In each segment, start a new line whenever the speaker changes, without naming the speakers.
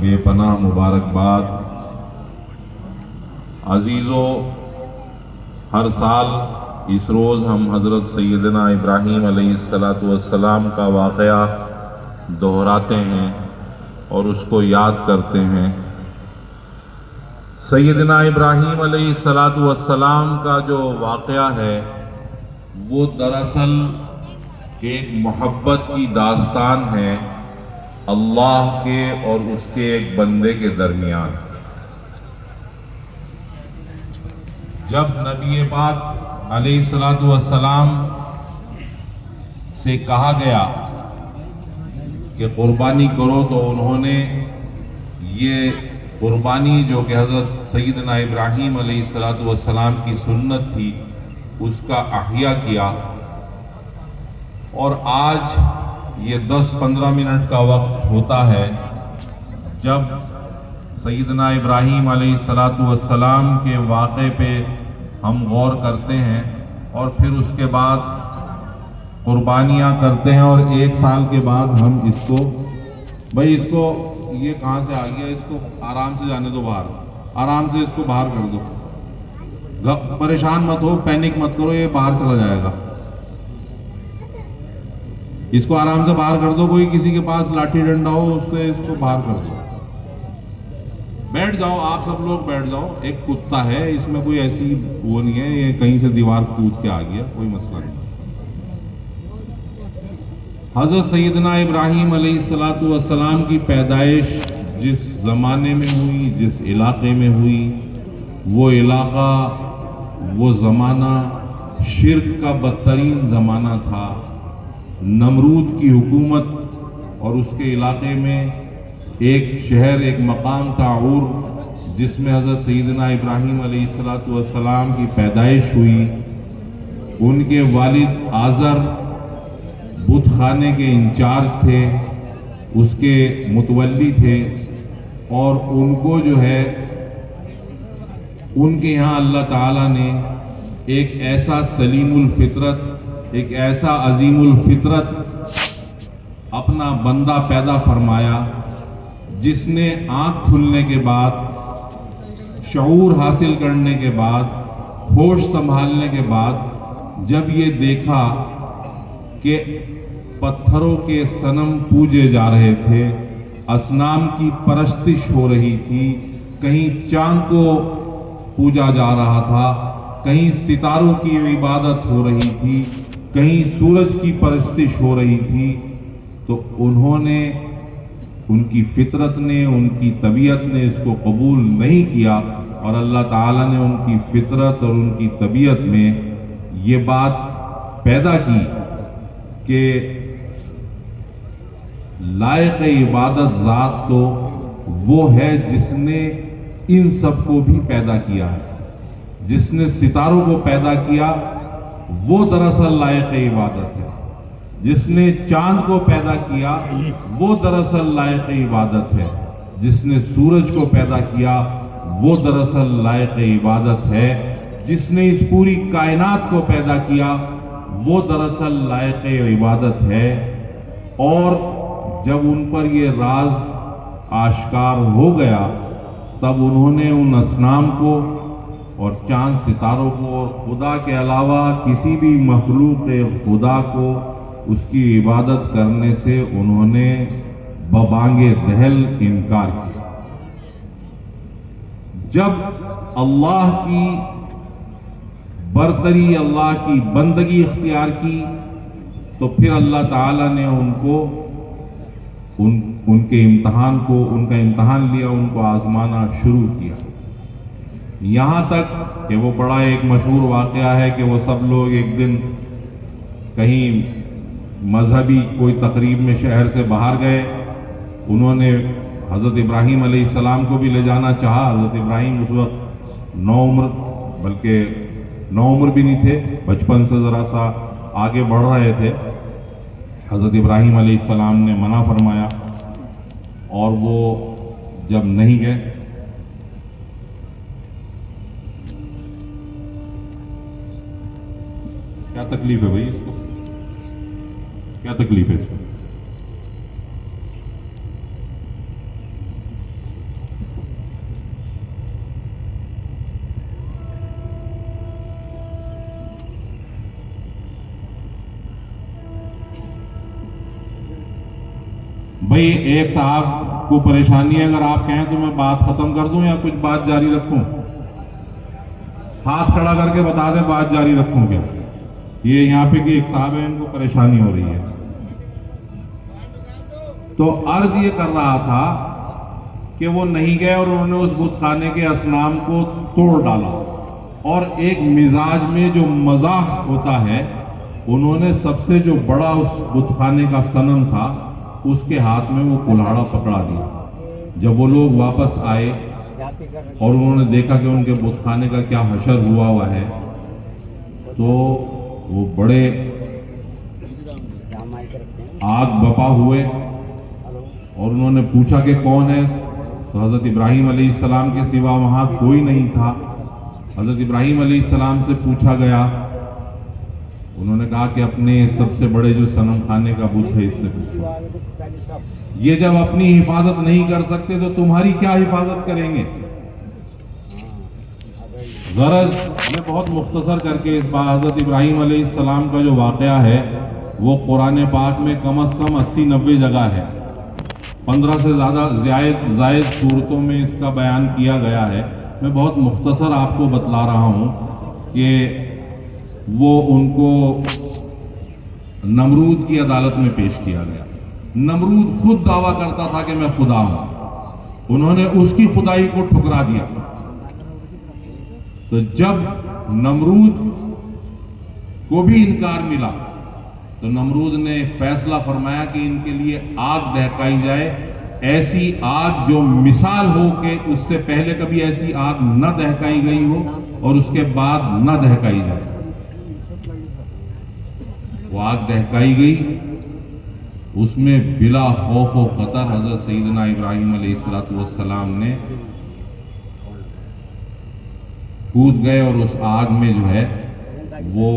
بے پناہ مبارکباد۔ عزیزو، ہر سال اس روز ہم حضرت سیدنا ابراہیم علیہ السلام کا واقعہ دہراتے ہیں اور اس کو یاد کرتے ہیں۔ سیدنا ابراہیم علیہ السلام کا جو واقعہ ہے وہ دراصل ایک محبت کی داستان ہے اللہ کے اور اس کے ایک بندے کے درمیان۔ جب نبی پاک علیہ السلام سے کہا گیا کہ قربانی کرو تو انہوں نے یہ قربانی جو کہ حضرت سیدنا ابراہیم علیہ السلام کی سنت تھی اس کا احیاء کیا، اور آج یہ 10-15 منٹ کا وقت ہوتا ہے جب سیدنا ابراہیم علیہ السلام کے واقعے پہ ہم غور کرتے ہیں اور پھر اس کے بعد قربانیاں کرتے ہیں، اور 1 سال کے بعد ہم اس کو اس کو یہ کہاں سے آ گیا، اس کو آرام سے جانے دو باہر، آرام سے اس کو باہر کر دو، پریشان مت ہو، پینک مت کرو، یہ باہر چلا جائے گا، اس کو آرام سے باہر کر دو۔ کوئی کسی کے پاس لاٹھی ڈنڈا ہو اس سے اس کو باہر کر دو، بیٹھ جاؤ، آپ سب لوگ بیٹھ جاؤ۔ ایک کتا ہے، اس میں کوئی ایسی وہ نہیں ہے یہ کہیں سے دیوار کود کے آ گیا، کوئی مسئلہ نہیں۔ حضرت سیدنا ابراہیم علیہ السلام کی پیدائش جس زمانے میں ہوئی، جس علاقے میں ہوئی، وہ علاقہ، وہ زمانہ شرک کا بدترین زمانہ تھا۔ نمرود کی حکومت اور اس کے علاقے میں ایک شہر، ایک مقام تھا عور، جس میں حضرت سیدنا ابراہیم علیہ السلام کی پیدائش ہوئی۔ ان کے والد آزر بت خانے کے انچارج تھے، اس کے متولی تھے، اور ان کو جو ہے ان کے یہاں اللہ تعالیٰ نے ایک ایسا سلیم الفطرت، ایک ایسا عظیم الفطرت اپنا بندہ پیدا فرمایا جس نے آنکھ کھلنے کے بعد، شعور حاصل کرنے کے بعد، ہوش سنبھالنے کے بعد جب یہ دیکھا کہ پتھروں کے صنم پوجے جا رہے تھے، اصنام کی پرستش ہو رہی تھی، کہیں چاند کو پوجا جا رہا تھا، کہیں ستاروں کی عبادت ہو رہی تھی، کہیں سورج کی پرستش ہو رہی تھی، تو انہوں نے، ان کی فطرت نے، ان کی طبیعت نے اس کو قبول نہیں کیا، اور اللہ تعالیٰ نے ان کی فطرت اور ان کی طبیعت میں یہ بات پیدا کی کہ لائق عبادت ذات تو وہ ہے جس نے ان سب کو بھی پیدا کیا ہے، جس نے ستاروں کو پیدا کیا وہ دراصل لائق عبادت ہے، جس نے چاند کو پیدا کیا وہ دراصل لائق عبادت ہے، جس نے سورج کو پیدا کیا وہ دراصل لائق عبادت ہے، جس نے اس پوری کائنات کو پیدا کیا وہ دراصل لائق عبادت ہے۔ اور جب ان پر یہ راز آشکار ہو گیا تب انہوں نے ان اصنام کو اور چاند ستاروں کو، خدا کے علاوہ کسی بھی مخلوق خدا کو اس کی عبادت کرنے سے انہوں نے ببانگ دہل انکار کیا۔ جب اللہ کی برتری، اللہ کی بندگی اختیار کی تو پھر اللہ تعالیٰ نے ان کو ان کے امتحان کو، ان کا امتحان لیا، ان کو آزمانا شروع کیا، یہاں تک کہ وہ بڑا ایک مشہور واقعہ ہے کہ وہ سب لوگ ایک دن کہیں مذہبی کوئی تقریب میں شہر سے باہر گئے، انہوں نے حضرت ابراہیم علیہ السلام کو بھی لے جانا چاہا۔ حضرت ابراہیم اس وقت نوعمر، بلکہ نوعمر بھی نہیں تھے، بچپن سے ذرا سا آگے بڑھ رہے تھے۔ حضرت ابراہیم علیہ السلام نے منع فرمایا، اور وہ جب نہیں گئے کیا تکلیف ہے بھائی، اس کو کیا تکلیف ہے اس کو؟ بھائی ایک صاحب کو پریشانی ہے، اگر آپ کہیں تو میں بات ختم کر دوں یا کچھ بات جاری رکھوں؟ ہاتھ کھڑا کر کے بتا دیں بات جاری رکھوں کیا؟ یہ یہاں پہ کہ ایک صاحب ہے، ان کو پریشانی ہو رہی ہے۔ تو عرض یہ کر رہا تھا کہ وہ نہیں گئے اور انہوں نے اس بت خانے کے اصنام کو توڑ ڈالا، اور ایک مزاج میں جو مزاح ہوتا ہے، انہوں نے سب سے جو بڑا اس بت خانے کا صنم تھا اس کے ہاتھ میں وہ کلہاڑا پکڑا دیا۔ جب وہ لوگ واپس آئے اور انہوں نے دیکھا کہ ان کے بت خانے کا کیا حشر ہوا ہے، تو وہ بڑے آگ بپا ہوئے اور انہوں نے پوچھا کہ کون ہے؟ تو حضرت ابراہیم علیہ السلام کے سوا وہاں کوئی نہیں تھا۔ حضرت ابراہیم علیہ السلام سے پوچھا گیا، انہوں نے کہا کہ اپنے سب سے بڑے جو صنم خانے کا بت ہے اس سے پوچھو۔ یہ جب اپنی حفاظت نہیں کر سکتے تو تمہاری کیا حفاظت کریں گے؟ غرض میں بہت مختصر کر کے اس بار حضرت ابراہیم علیہ السلام کا جو واقعہ ہے وہ قرآن پاک میں کم از کم 80-90 جگہ ہے، 15 سے زیادہ زائد صورتوں میں اس کا بیان کیا گیا ہے۔ میں بہت مختصر آپ کو بتلا رہا ہوں کہ وہ ان کو نمرود کی عدالت میں پیش کیا گیا۔ نمرود خود دعویٰ کرتا تھا کہ میں خدا ہوں، انہوں نے اس کی خدائی کو ٹھکرا دیا۔ تو جب نمرود کو بھی انکار ملا تو نمرود نے فیصلہ فرمایا کہ ان کے لیے آگ دہکائی جائے، ایسی آگ جو مثال ہو کہ اس سے پہلے کبھی ایسی آگ نہ دہکائی گئی ہو اور اس کے بعد نہ دہکائی جائے۔ وہ آگ دہکائی گئی، اس میں بلا خوف و خطر حضرت سیدنا ابراہیم علیہ السلام نے کود گئے اور اس آگ میں جو ہے وہ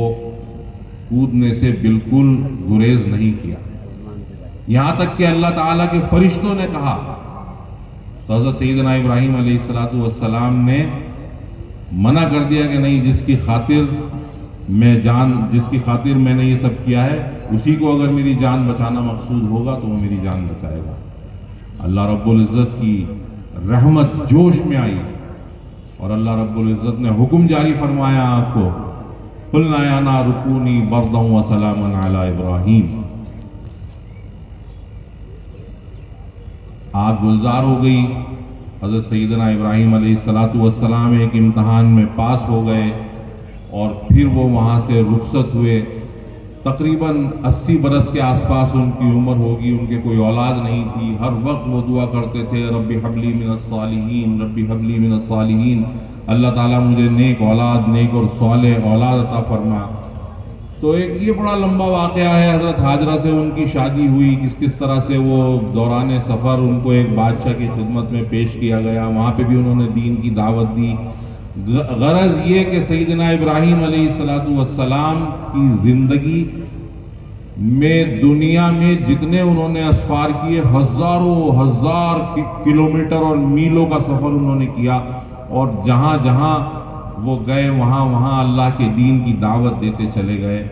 کودنے سے بالکل گریز نہیں کیا، یہاں تک کہ اللہ تعالیٰ کے فرشتوں نے کہا تو حضرت سیدنا ابراہیم علیہ السلام نے منع کر دیا کہ نہیں، جس کی خاطر میں نے یہ سب کیا ہے اسی کو اگر میری جان بچانا مقصود ہوگا تو وہ میری جان بچائے گا۔ اللہ رب العزت کی رحمت جوش میں آئی اور اللہ رب العزت نے حکم جاری فرمایا آپ کو، قُلْنَا يَا نَارُ كُونِي بَرْدًا وَسَلَامًا عَلَىٰ إِبْرَاهِيمَ۔ آگ گلزار ہو گئی، حضرت سیدنا ابراہیم علیہ السلام ایک امتحان میں پاس ہو گئے اور پھر وہ وہاں سے رخصت ہوئے۔ تقریباً 80 برس کے آس پاس ان کی عمر ہوگی، ان کے کوئی اولاد نہیں تھی۔ ہر وقت وہ دعا کرتے تھے، رب ہب لی من الصالحین، رب ہب لی من الصالحین، اللہ تعالیٰ مجھے نیک اولاد، نیک اور صالح اولاد عطا فرما۔ تو ایک یہ بڑا لمبا واقعہ ہے، حضرت ہاجرہ سے ان کی شادی ہوئی، کس طرح سے وہ دوران سفر ان کو ایک بادشاہ کی خدمت میں پیش کیا گیا، وہاں پہ بھی انہوں نے دین کی دعوت دی۔ غرض یہ کہ سیدنا ابراہیم علیہ السلام کی زندگی میں دنیا میں جتنے انہوں نے اسفار کیے، ہزار کلومیٹر اور میلوں کا سفر انہوں نے کیا، اور جہاں جہاں وہ گئے وہاں اللہ کے دین کی دعوت دیتے چلے گئے۔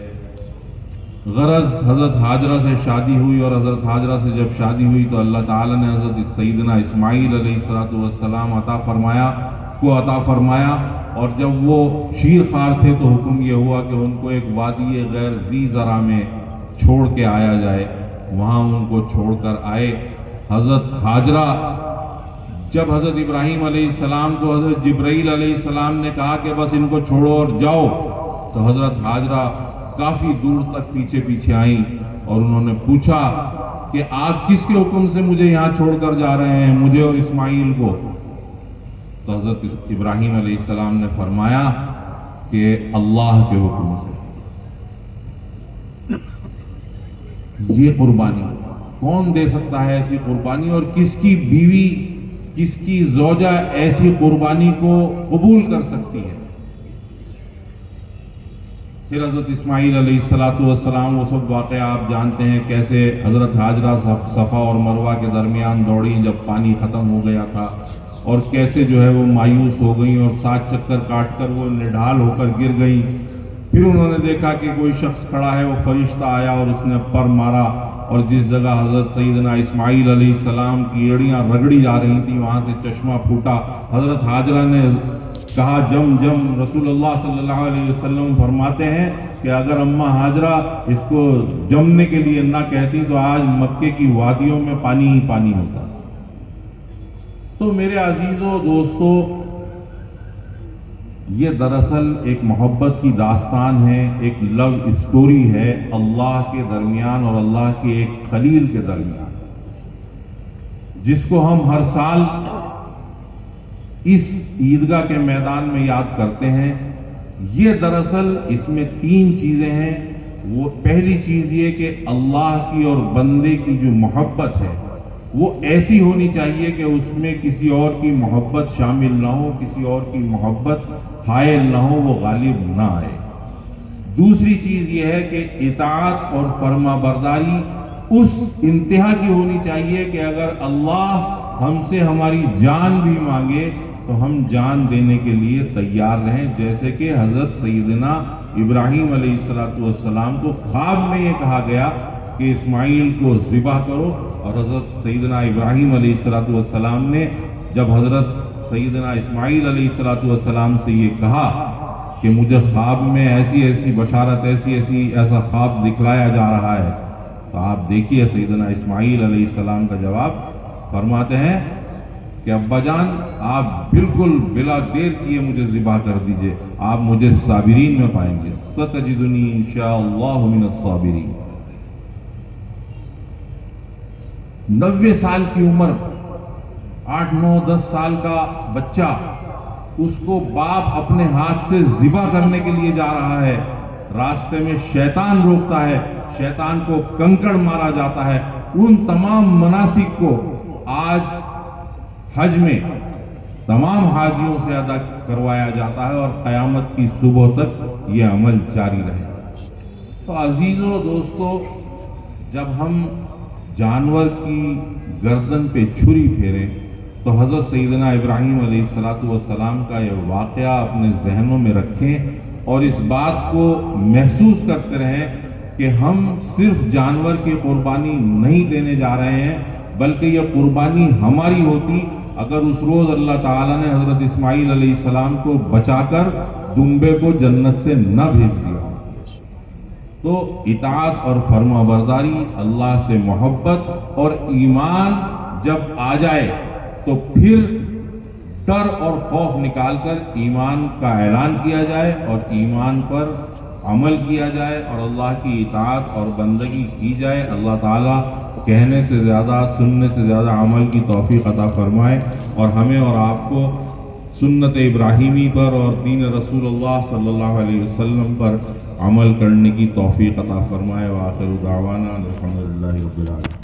غرض حضرت ہاجرہ سے شادی ہوئی، اور حضرت ہاجرہ سے جب شادی ہوئی تو اللہ تعالیٰ نے حضرت سیدنا اسماعیل علیہ السلام عطا فرمایا، اور جب وہ شیر خوار تھے تو حکم یہ ہوا کہ ان کو ایک وادی غیر ذی زرع میں چھوڑ کے آیا جائے، وہاں ان کو چھوڑ کر آئے۔ حضرت ہاجرہ جب حضرت ابراہیم علیہ السلام کو حضرت جبرائیل علیہ السلام نے کہا کہ بس ان کو چھوڑو اور جاؤ، تو حضرت ہاجرہ کافی دور تک پیچھے آئیں اور انہوں نے پوچھا کہ آپ کس کے حکم سے مجھے یہاں چھوڑ کر جا رہے ہیں، مجھے اور اسماعیل کو؟ تو حضرت ابراہیم علیہ السلام نے فرمایا کہ اللہ کے حکم سے۔ یہ قربانی کون دے سکتا ہے؟ ایسی قربانی، اور کس کی بیوی، کس کی زوجہ ایسی قربانی کو قبول کر سکتی ہے؟ پھر حضرت اسماعیل علیہ السلام، وہ سب واقعہ آپ جانتے ہیں، کیسے حضرت ہاجرہ صفا اور مروہ کے درمیان دوڑی جب پانی ختم ہو گیا تھا، اور کیسے جو ہے وہ مایوس ہو گئیں اور 7 چکر کاٹ کر وہ نڈھال ہو کر گر گئیں۔ پھر انہوں نے دیکھا کہ کوئی شخص کھڑا ہے، وہ فرشتہ آیا اور اس نے پر مارا اور جس جگہ حضرت سیدنا اسماعیل علیہ السلام کی ایڑیاں رگڑی جا رہی تھیں وہاں سے چشمہ پھوٹا. حضرت حاجرہ نے کہا جم جم. رسول اللہ صلی اللہ علیہ وسلم فرماتے ہیں کہ اگر اماں حاجرہ اس کو جمنے کے لیے نہ کہتی تو آج مکے کی وادیوں میں پانی ہی پانی ہوتا. تو میرے عزیزوں دوستو، یہ دراصل ایک محبت کی داستان ہے، ایک لو اسٹوری ہے اللہ کے درمیان اور اللہ کے ایک خلیل کے درمیان، جس کو ہم ہر سال اس عیدگاہ کے میدان میں یاد کرتے ہیں. یہ دراصل اس میں 3 چیزیں ہیں. وہ پہلی چیز یہ کہ اللہ کی اور بندے کی جو محبت ہے وہ ایسی ہونی چاہیے کہ اس میں کسی اور کی محبت شامل نہ ہو، کسی اور کی محبت حائل نہ ہو، وہ غالب نہ آئے. دوسری چیز یہ ہے کہ اطاعت اور فرما برداری اس انتہا کی ہونی چاہیے کہ اگر اللہ ہم سے ہماری جان بھی مانگے تو ہم جان دینے کے لیے تیار رہیں، جیسے کہ حضرت سیدنا ابراہیم علیہ السلام کو خواب میں یہ کہا گیا کہ اسماعیل کو ذبح کرو، اور حضرت سیدنا ابراہیم علیہ السلام نے جب حضرت سیدنا اسماعیل علیہ السلام سے یہ کہا کہ مجھے خواب میں ایسی ایسی بشارت، ایسا خواب دکھلایا جا رہا ہے، تو آپ دیکھیے سیدنا اسماعیل علیہ السلام کا جواب. فرماتے ہیں کہ ابا جان آپ بالکل بلا دیر کیے مجھے ذبح کر دیجئے، آپ مجھے صابرین میں پائیں گے. ستجدنی انشاءاللہ من الصابرین. 90 سال کی عمر، 8 9 10 سال کا بچہ، اس کو باپ اپنے ہاتھ سے ذبح کرنے کے لیے جا رہا ہے. راستے میں شیطان روکتا ہے، شیطان کو کنکڑ مارا جاتا ہے. ان تمام مناسک کو آج حج میں تمام حاجیوں سے ادا کروایا جاتا ہے اور قیامت کی صبح تک یہ عمل جاری رہے. تو عزیزو دوستو، جب ہم جانور کی گردن پہ چھری پھیریں تو حضرت سیدنا ابراہیم علیہ السلام کا یہ واقعہ اپنے ذہنوں میں رکھیں اور اس بات کو محسوس کرتے رہیں کہ ہم صرف جانور کی قربانی نہیں دینے جا رہے ہیں، بلکہ یہ قربانی ہماری ہوتی اگر اس روز اللہ تعالیٰ نے حضرت اسماعیل علیہ السلام کو بچا کر دمبے کو جنت سے نہ بھیج دیا. تو اطاعت اور فرما برداری، اللہ سے محبت اور ایمان جب آ جائے تو پھر ڈر اور خوف نکال کر ایمان کا اعلان کیا جائے اور ایمان پر عمل کیا جائے اور اللہ کی اطاعت اور بندگی کی جائے. اللہ تعالیٰ کہنے سے زیادہ سننے سے زیادہ عمل کی توفیق عطا فرمائے اور ہمیں اور آپ کو سنت ابراہیمی پر اور دین رسول اللہ صلی اللہ علیہ وسلم پر عمل کرنے کی توفیق عطا فرمائے. وآخر دعوانا الحمدللہ رب العالمین.